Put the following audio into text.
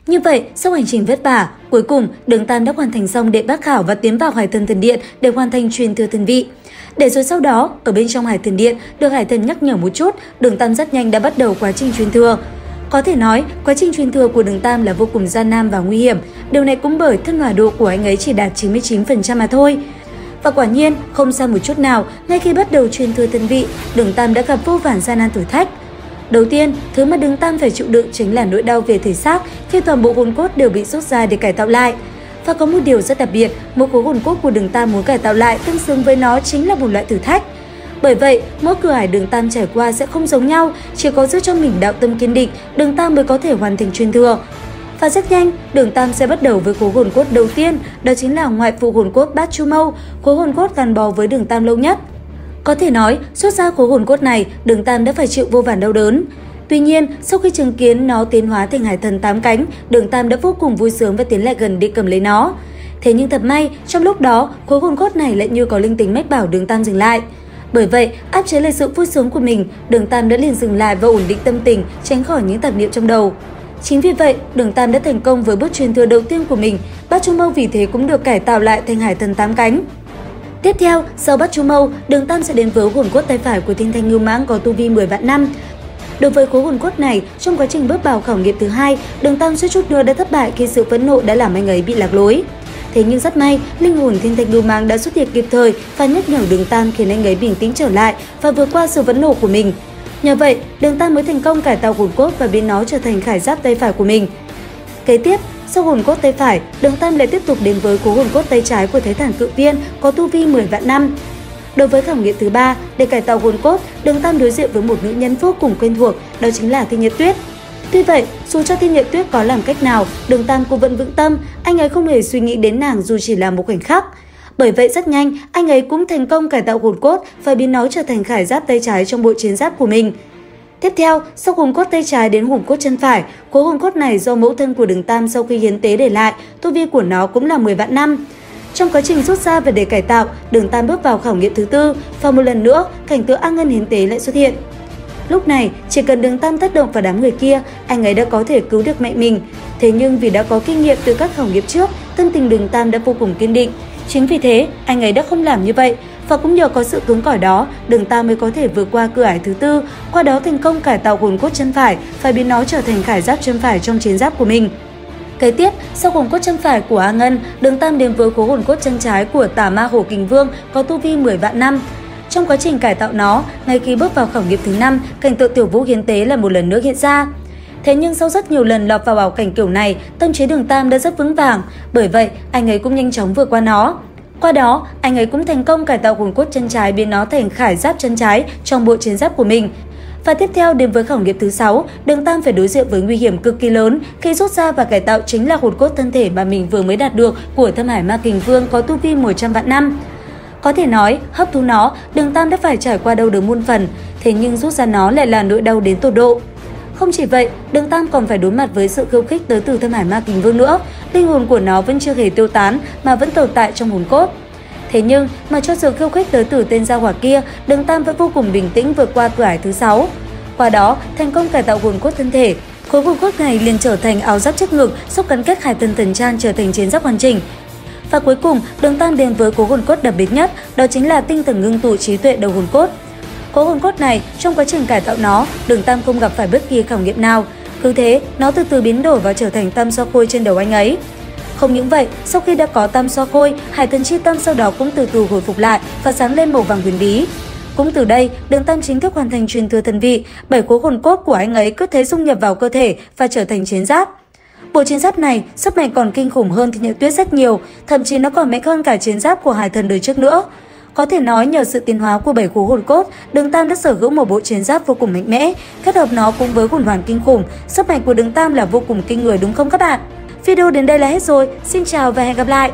Như vậy, sau hành trình vất vả, cuối cùng Đường Tam đã hoàn thành xong đệ bát khảo và tiến vào Hải Thần Thần Điện để hoàn thành truyền thừa thần vị. Để rồi sau đó, ở bên trong Hải Thần Điện, được Hải Thần nhắc nhở một chút, Đường Tam rất nhanh đã bắt đầu quá trình truyền thừa. Có thể nói, quá trình truyền thừa của Đường Tam là vô cùng gian nan và nguy hiểm, điều này cũng bởi thân hỏa độ của anh ấy chỉ đạt 99% mà thôi. Và quả nhiên, không xa một chút nào, ngay khi bắt đầu truyền thừa thần vị, Đường Tam đã gặp vô vàn gian nan thử thách. Đầu tiên, thứ mà Đường Tam phải chịu đựng chính là nỗi đau về thể xác khi toàn bộ hồn cốt đều bị rút ra để cải tạo lại. Và có một điều rất đặc biệt, một khối hồn cốt của Đường Tam muốn cải tạo lại tương xứng với nó chính là một loại thử thách. Bởi vậy, mỗi cửa ải Đường Tam trải qua sẽ không giống nhau, chỉ có giữ cho mình đạo tâm kiên định, Đường Tam mới có thể hoàn thành truyền thừa. Và rất nhanh, Đường Tam sẽ bắt đầu với khối hồn cốt đầu tiên, đó chính là ngoại phụ hồn cốt Bát Chu Mâu, khối hồn cốt gắn bó với Đường Tam lâu nhất. Có thể nói, xuất ra khối hồn cốt này, Đường Tam đã phải chịu vô vàn đau đớn. Tuy nhiên, sau khi chứng kiến nó tiến hóa thành Hải Thần 8 cánh, Đường Tam đã vô cùng vui sướng và tiến lại gần để cầm lấy nó. Thế nhưng thật may, trong lúc đó, khối hồn cốt này lại như có linh tính mách bảo Đường Tam dừng lại. Bởi vậy, áp chế lại sự vui sướng của mình, Đường Tam đã liền dừng lại và ổn định tâm tình, tránh khỏi những tạp niệm trong đầu. Chính vì vậy, Đường Tam đã thành công với bước truyền thừa đầu tiên của mình, Bát Chu Mâu vì thế cũng được cải tạo lại thành Hải Thần 8 cánh. Tiếp theo, sau Bát Chu Mâu, Đường Tam sẽ đến với hồn cốt tay phải của Thiên Thanh Ngưu Mãng có tu vi 10 vạn năm. Đối với khối hồn cốt này, trong quá trình bước vào khảo nghiệm thứ hai, Đường Tam suýt chút nữa đã thất bại khi sự phẫn nộ đã làm anh ấy bị lạc lối. Thế nhưng rất may, linh hồn Thiên Thanh Ngưu Mãng đã xuất hiện kịp thời và nhắc nhở Đường Tam khiến anh ấy bình tĩnh trở lại và vượt qua sự phẫn nộ của mình. Nhờ vậy, Đường Tam mới thành công cải tạo hồn cốt và biến nó trở thành khải giáp tay phải của mình. Kế tiếp, sau hồn cốt tay phải, Đường Tam lại tiếp tục đến với khối hồn cốt tay trái của Thái Thản Cự Viên có tu vi 10 vạn năm. Đối với khảo nghiệm thứ ba, để cải tạo hồn cốt, Đường Tam đối diện với một nữ nhân vô cùng quen thuộc, đó chính là Thiên Nhật Tuyết. Tuy vậy, dù cho Thiên Nhật Tuyết có làm cách nào, Đường Tam cũng vẫn vững tâm, anh ấy không hề suy nghĩ đến nàng dù chỉ là một khoảnh khắc. Bởi vậy rất nhanh, anh ấy cũng thành công cải tạo hồn cốt và biến nó trở thành khải giáp tay trái trong bộ chiến giáp của mình. Tiếp theo, sau hồn cốt tay trái đến hồn cốt chân phải, khối hồn cốt này do mẫu thân của Đường Tam sau khi hiến tế để lại, tu vi của nó cũng là 10 vạn năm. Trong quá trình rút ra và để cải tạo, Đường Tam bước vào khảo nghiệm thứ tư và một lần nữa, cảnh tượng A Ngân hiến tế lại xuất hiện. Lúc này, chỉ cần Đường Tam tác động vào đám người kia, anh ấy đã có thể cứu được mẹ mình. Thế nhưng vì đã có kinh nghiệm từ các khảo nghiệm trước, tâm tình Đường Tam đã vô cùng kiên định. Chính vì thế, anh ấy đã không làm như vậy. Và cũng nhờ có sự cứng cỏi đó, Đường Tam mới có thể vượt qua cửa ải thứ tư, qua đó thành công cải tạo hồn cốt chân phải và biến nó trở thành khải giáp chân phải trong chiến giáp của mình. Kế tiếp, sau hồn cốt chân phải của A Ngân, Đường Tam đến với khối hồn cốt chân trái của Tà Ma Hổ Kình Vương có tu vi 10 vạn năm. Trong quá trình cải tạo nó, ngay khi bước vào khảo nghiệm thứ 5, cảnh tượng Tiểu Vũ hiến tế là một lần nữa hiện ra. Thế nhưng sau rất nhiều lần lọt vào bảo cảnh kiểu này, tâm trí Đường Tam đã rất vững vàng, bởi vậy anh ấy cũng nhanh chóng vượt qua nó. Qua đó, anh ấy cũng thành công cải tạo hồn cốt chân trái biến nó thành khải giáp chân trái trong bộ chiến giáp của mình. Và tiếp theo đến với khảo nghiệm thứ 6, Đường Tam phải đối diện với nguy hiểm cực kỳ lớn khi rút ra và cải tạo chính là hồn cốt thân thể mà mình vừa mới đạt được của Thâm Hải Ma Kình Vương có tu vi 100 vạn năm. Có thể nói, hấp thu nó, Đường Tam đã phải trải qua đau đớn muôn phần, thế nhưng rút ra nó lại là nỗi đau đến tột độ. Không chỉ vậy, Đường Tam còn phải đối mặt với sự khiêu khích tới từ Thâm Hải Ma Kình Vương nữa, linh hồn của nó vẫn chưa hề tiêu tán mà vẫn tồn tại trong hồn cốt. Thế nhưng, mà cho sự khiêu khích tới từ tên gia hỏa kia, Đường Tam vẫn vô cùng bình tĩnh vượt qua cửa ải thứ 6. Qua đó, thành công cải tạo hồn cốt thân thể. Khối hồn cốt này liền trở thành áo giáp trước ngực, giúp gắn kết Hải Thần Thần Trang trở thành chiến giáp hoàn chỉnh. Và cuối cùng, Đường Tam đến với khối hồn cốt đặc biệt nhất, đó chính là tinh thần ngưng tụ trí tuệ đầu hồn cốt. Khối hồn cốt này, trong quá trình cải tạo nó, Đường Tam không gặp phải bất kỳ khảo nghiệm nào. Cứ thế, nó từ từ biến đổi và trở thành tam xoa khôi trên đầu anh ấy. Không những vậy, sau khi đã có tam xoa khôi, Hải Thần Chi Tâm sau đó cũng từ từ hồi phục lại và sáng lên màu vàng huyền bí. Cũng từ đây, Đường Tam chính thức hoàn thành truyền thừa thần vị, 7 khối hồn cốt của anh ấy cứ thế dung nhập vào cơ thể và trở thành chiến giáp. Bộ chiến giáp này, sức mạnh còn kinh khủng hơn Thiên Nhật Tuyết rất nhiều, thậm chí nó còn mạnh hơn cả chiến giáp của Hải Thần đời trước nữa. Có thể nói nhờ sự tiến hóa của 7 khối hồn cốt, Đường Tam đã sở hữu một bộ chiến giáp vô cùng mạnh mẽ, kết hợp nó cùng với hồn hoàn kinh khủng, sức mạnh của Đường Tam là vô cùng kinh người đúng không các bạn? Video đến đây là hết rồi, xin chào và hẹn gặp lại!